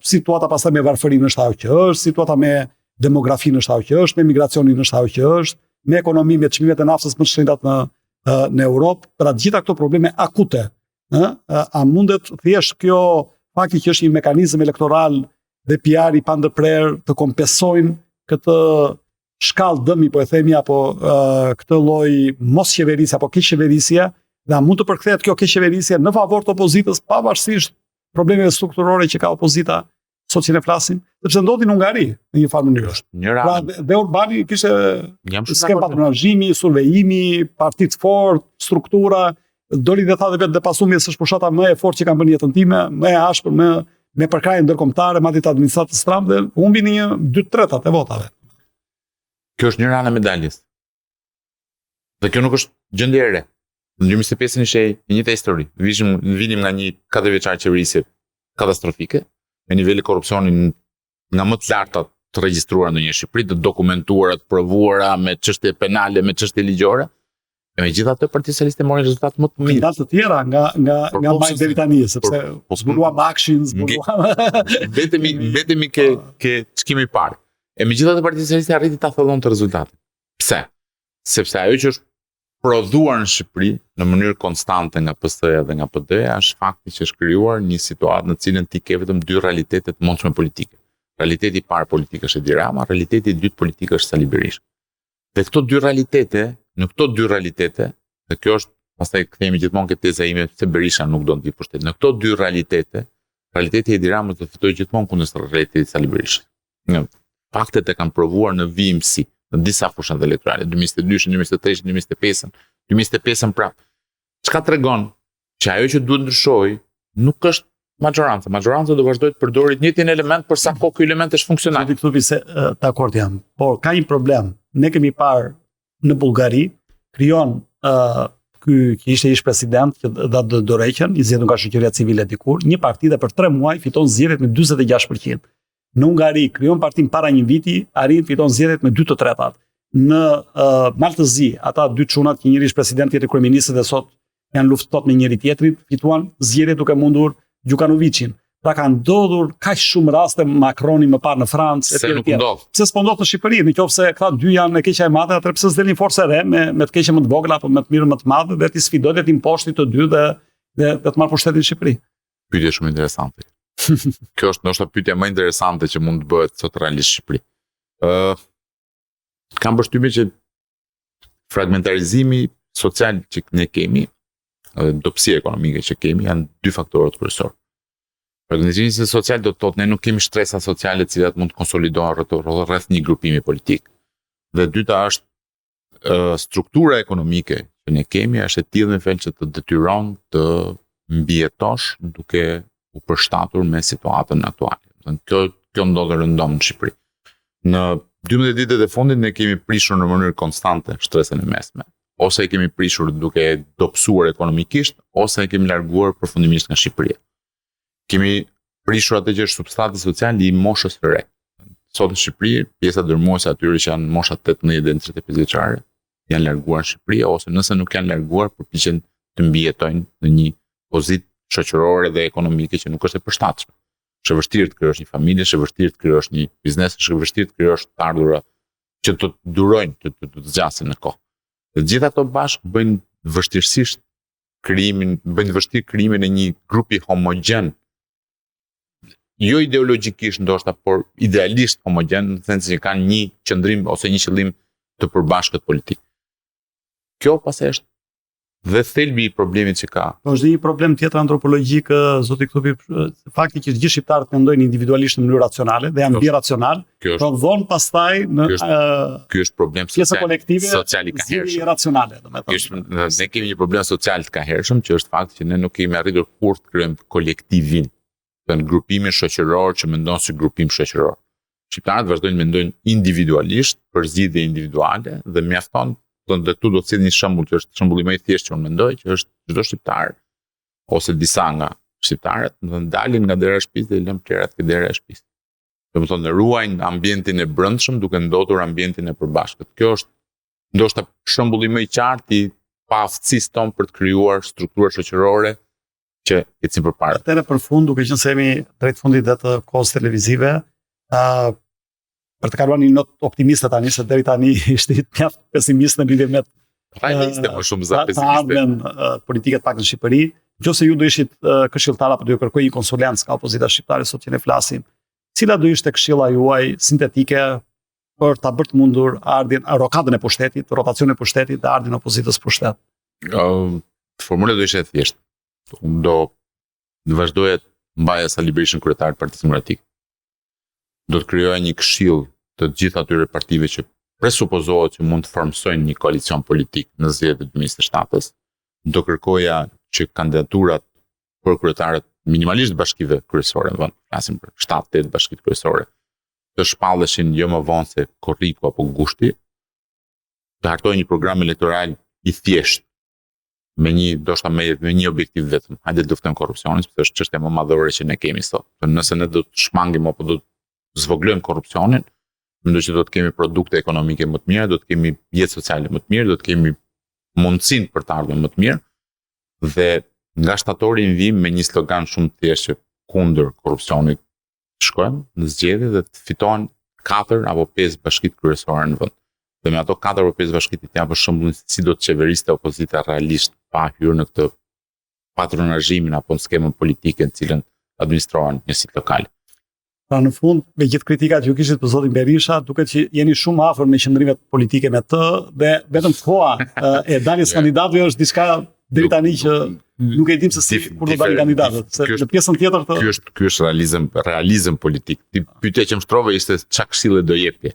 Situata pastaj me varfërinë është ajo që është, situata me demografinë është ajo që është, me migracionin është ajo që është, me ekonomi, me çmimet e naftës më të shtrenjta në Europë, për atë gjitha këto probleme akute. A mundet thjesht kjo fakti që është një mekanizëm elektoral dhe PR i pandërprer të kompensojnë këtë shkallë dëmi, po e themi, apo këtë lloj mos qeverisje apo keq qeverisje, dhe mund të përkthehet kjo keq qeverisje në favor të opozitës pavarësisht problemeve strukturore që ka opozita sot që ne flasim, sepse ndodhi në Hungari në një farë mënyrë. Pra, dhe Orbani kishte skem patronazhimi, survejimi, parti të fortë, struktura, doli dhe tha dhe vetë dhe pasumje s'është fushata më e fortë që kam bërë jetën time, më e ashpër, me përkrajje ndërkombëtare, madje të administratës Trump, dhe humbi në një 2/3 e votave. Kjo është një anë e medaljes. Dhe kjo nuk është gjendje e re. Në 2025 ishte një njëjtë histori. Vinim nga një 4 vjeçar qeverisje katastrofike, me niveli korrupsioni nga më të larta të regjistruara në një Shqipëri, të dokumentuara, të provuara, me çështje penale, me çështje ligjore. E megjithatë Partia Socialiste mori rezultate më të mira. Kandidatë të tjera nga mbaj deri tani, sepse zbuluam Akshin, zbuluam. Vetemi ke çkimi i parë. E megjithatë Partia Socialiste arriti ta thellonte rezultatin. Pse? Sepse ajo që është prodhuar në Shqipëri në mënyrë konstante nga PS-ja dhe nga PD-ja është fakti që është krijuar një situatë në cilën ti ke vetëm dy realitete të mundshme politike. Realiteti i parë politik është Edi Rama, realiteti i dytë politik është Sali Berisha. Dhe në këto dy realitete, dhe kjo është pastaj kthehemi gjithmonë ke teza ime se Berisha nuk do të vi pushtet. Në këto dy realitete, realiteti i Edi Ramës do të fitojë gjithmonë kundër realitetit të Sali Berishës. Faktet e kanë provuar në vimësi në disa fushat elektorale, 2022, 2023, 2025, 2025 prap. Çka tregon që ajo që duhet ndryshojë nuk është majoranca. Majoranca do vazhdojë të përdorë të njëjtin element për sa kohë ky element është funksional. Ti thotë se dakord jam, por ka një problem. Ne kemi parë në Bullgari krijon ky që ishte ish president që dha dorëheqjen, i zgjedhur nga shoqëria civile dikur, një parti dhe për 3 muaj fiton zgjedhjet me 46%. Në Hungari krijon partin para një viti, arrin fiton zgjedhjet me 2/3. Në Maltëzi, ata dy çunat, që njëri është president, tjetri kryeminist dhe sot janë luftot me njëri tjetrin, fituan zgjedhjet duke mundur Gjukanovićin. Pra ka ndodhur kaq shumë raste, Macroni më parë në Francë, pse s'po ndodh në Shqipëri? Nëse këta dy janë në keqja e madhe, atëherë pse s'delin forcë re me të keqja më të vogla apo me të mirën më të madhe dhe ti sfidoj dhe ti imposhti të dy dhe të marr pushtetin në Shqipëri. Pyetje shumë interesante. Kjo është ndoshta pyetja më interesante që mund të bëhet sot realisht në Shqipëri. Kam përshtypjen që fragmentarizimi social që ne kemi, dobësia ekonomike që kemi, janë dy faktorët kryesorë. Fragmentizimi social do të thotë ne nuk kemi shtresa sociale të cilat mund të konsolidohen rreth një grupimi politik. Dhe dyta është struktura ekonomike që ne kemi është e tillë në fund që të detyron të mbijetosh duke u përshtatur me situatën aktuale. Kjo ndodh rëndom në Shqipëri. Në 12 ditët e fundit ne kemi prishur në mënyrë konstante shtresën e mesme, ose e kemi prishur duke dobësuar ekonomikisht, ose e kemi larguar përfundimisht nga Shqipëria. Kemi prishur atë që është substrati social i moshës së re. Sot në Shqipëri, pjesa dërmuese atyre që janë mosha 18 dhe 35 vjeçare janë larguar në Shqipëri, ose nëse nuk janë larguar, përpiqen të mbijetojnë në një pozitë shoqërore dhe ekonomike që nuk është e përshtatshme. Është vështirë të krijosh një familje, është vështirë të krijosh një biznes, është vështirë të krijosh të ardhura që të durojnë, të zgjasin në kohë. Dhe gjitha ato bashkë bëjnë vështirë krijimin e një grupi homogjen, jo ideologjikisht ndoshta, por idealisht homogjen, në sensin që kanë një qëndrim ose një qëllim të përbashkët politik. Kjo pastaj është dhe thelbi i problemit që ka. Është një problem tjetër antropologjik, zoti Klupi, fakti që të gjithë shqiptarët mendojnë individualisht në mënyrë racionale dhe janë biracional, prodhon pastaj në ky është problem social i kahërshëm. Racionale, domethënë. Ne kemi një problem social të kahërshëm që është fakti që ne nuk kemi arritur kurrë të krijojmë kolektivin, në grupimin shoqëror që mendon si grupim shoqëror. Shqiptarët vazhdojnë mendojnë individualisht për zgjidhje individuale dhe mjafton. Dhe tu do të cilë një shembull që është shembulli më i thjeshtë që unë mendoj, që është çdo shqiptar ose disa nga shqiptarët do të dalin nga dera e shtëpisë dhe lënë plerat ke dera e shtëpisë. Domethënë ruajnë ambientin e brendshëm duke ndodhur ambientin e përbashkët. Kjo është ndoshta shembulli më i qartë i paaftësisë tonë për të krijuar struktura shoqërore që ecin përpara. Atëherë për fund, duke qenë se jemi drejt fundit të kohës televizive, për të kaluar një notë optimiste tani, se deri tani ishte mjaft pesimist në lidhje me realiste më shumë za pesimiste. Ardhmen politike të pak në Shqipëri, nëse ju do ishit këshilltar apo do ju kërkoj një konsulencë ka opozita shqiptare sot që ne flasim, cila do ishte këshilla juaj sintetike për ta bërë të mundur rokadën e pushtetit, rotacionin e pushtetit dhe ardhin e opozitës pushtet? Formula do ishte thjesht. Unë do vazhdoja të mbaja Sali Berishën kryetar të Partisë Demokratike. Do të krijoja një këshill të gjithë atyre partive që presupozohet që mund të formsojnë një koalicion politik në zgjedhjet e 2027-s. Do kërkoja që kandidaturat për kryetarët minimalisht bashkive kryesore, në vend flasim për 7-8 bashkitë kryesore, të shpalleshin jo më vonë se Korriku apo Gushti, të hartojë një program elektoral i thjeshtë me një objektiv vetëm. Hajde të luftojmë korrupsionin, sepse është çështja më madhore që ne kemi sot. Nëse ne do të shmangim apo do të zvoglojmë korrupsionin, mendoj që do të kemi produkte ekonomike më të mira, do të kemi jetë sociale më të mirë, do të kemi mundësinë për të ardhmen më të mirë dhe nga shtatori në vim me një slogan shumë të thjeshtë që kundër korrupsionit shkojmë në zgjedhje dhe të fitohen 4 apo 5 bashkitë kryesore në vend. Dhe me ato 4 apo 5 bashkitë të japë shembull si do të qeveriste opozita realisht pa hyrë në këtë patronazhimin apo në skemën politike në cilën administrohen njësitë lokale. Pra në fund, me gjithë kritikat që ju kishit për zotin Berisha, duket që jeni shumë afër me qëndrimet politike me të dhe vetëm koha e daljes kandidatëve është diçka deri tani që nuk e dim se si kur do dalin kandidatët. Se në pjesën tjetër të ky është realizëm politik. Pyetja që më shtrove ishte çka këshille do jepje.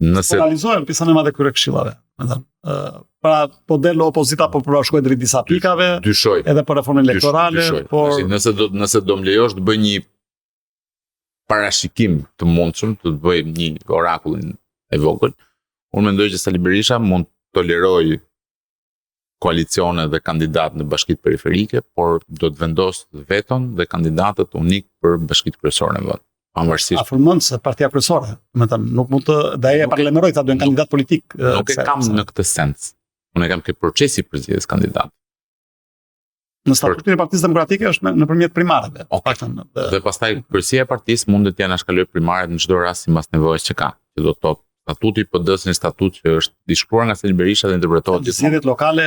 Nëse realizohen pjesën e madhe këtyre këshillave. Pra po del opozita po përshkojnë drejt disa pikave, dyshoj, edhe për reformën elektorale, por nëse do më lejosh të bëj një parashikim të mundshëm, të bëj një orakullin e vogël, unë mendoj që Sali Berisha mund të toleroj koalicione dhe kandidat në bashkitë periferike, por do të vendos veton dhe kandidatët unik për bashkitë kryesore në vend. Pavarësisht. Afërmend se partia kryesore, nuk mund të e parlamentaroj ta duhen kandidat politik. Nuk e kam në këtë sens. Unë e kam ke procesi për zgjedhjes kandidat. Në statutin e Partisë Demokratike është nëpërmjet primareve. Dhe pastaj përsia e partisë mund të anashkalojë primaret në çdo rast sipas nevojës që ka. Që do të thotë statuti i PD-s një statut që është i shkruar nga Sali Berisha dhe interpretohet gjithmonë. Zgjedhjet lokale,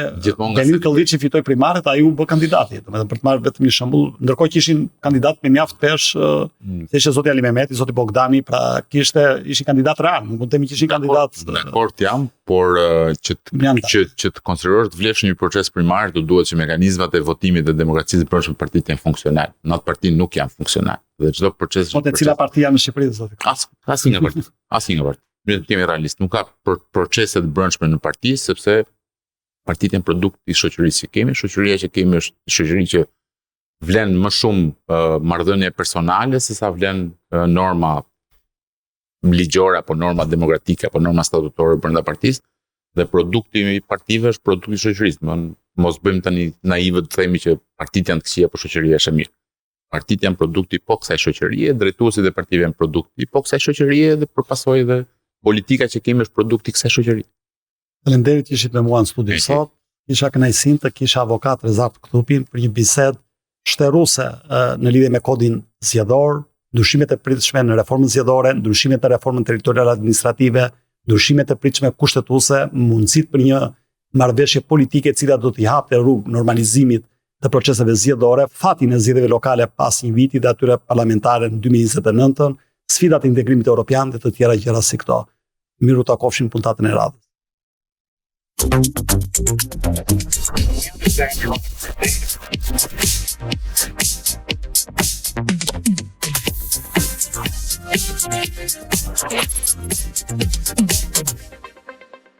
Belir Kolliçi fitoi primaret, ai u bë kandidati. Domethënë për të marrë vetëm një shembull, ndërkohë që ishin kandidat me mjaft pesh, se ishte zoti Ali Mehmeti, zoti Bogdani, pra ishin kandidat real, nuk mund të themi që ishin kandidat. Dakord jam, por që të konsiderosh të vlefsh një proces primar, do duhet që mekanizmat e votimit dhe demokracisë brenda partit të jenë funksional. Në atë parti nuk janë funksional. Dhe çdo proces. Po te cila parti janë në Shqipëri zoti? Asnjë nga parti. Asnjë nga parti. Ne kemi realist, nuk ka procese të brendshme në parti sepse partitë janë produkt i shoqërisë që kemi. Shoqëria që kemi është shoqëri që vlen më shumë marrëdhënie personale sesa vlen norma ligjore apo norma demokratike apo norma statutore brenda partisë dhe produkti i partive është produkti i shoqërisë. Mos bëjmë tani naivë të themi që partitë janë të këqija apo shoqëria është e mirë. Partitë janë produkti po kësaj shoqërie, drejtuesit e partive janë produkti po kësaj shoqërie dhe përpasoj dhe politika që kemi është produkti i kësaj shoqërie. Faleminderit që ishit me mua në studio sot. Kisha kënaqësinë të kisha avokat Rezat Ktupin për një bisedë shtërruese në lidhje me kodin zgjedhor, ndryshimet e pritshme në reformën zgjedhore, ndryshimet në reformën territoriale administrative, ndryshimet e pritshme kushtetuese, mundësitë për një marrëveshje politike e cila do t'i hapte rrugë normalizimit të proceseve zgjedhore, fatin e zgjedhjeve lokale pas një viti dhe atyre parlamentare në 2029, sfidat e integrimit evropian dhe të tjera gjëra si këto. Miru takofshin puntatën e radhës.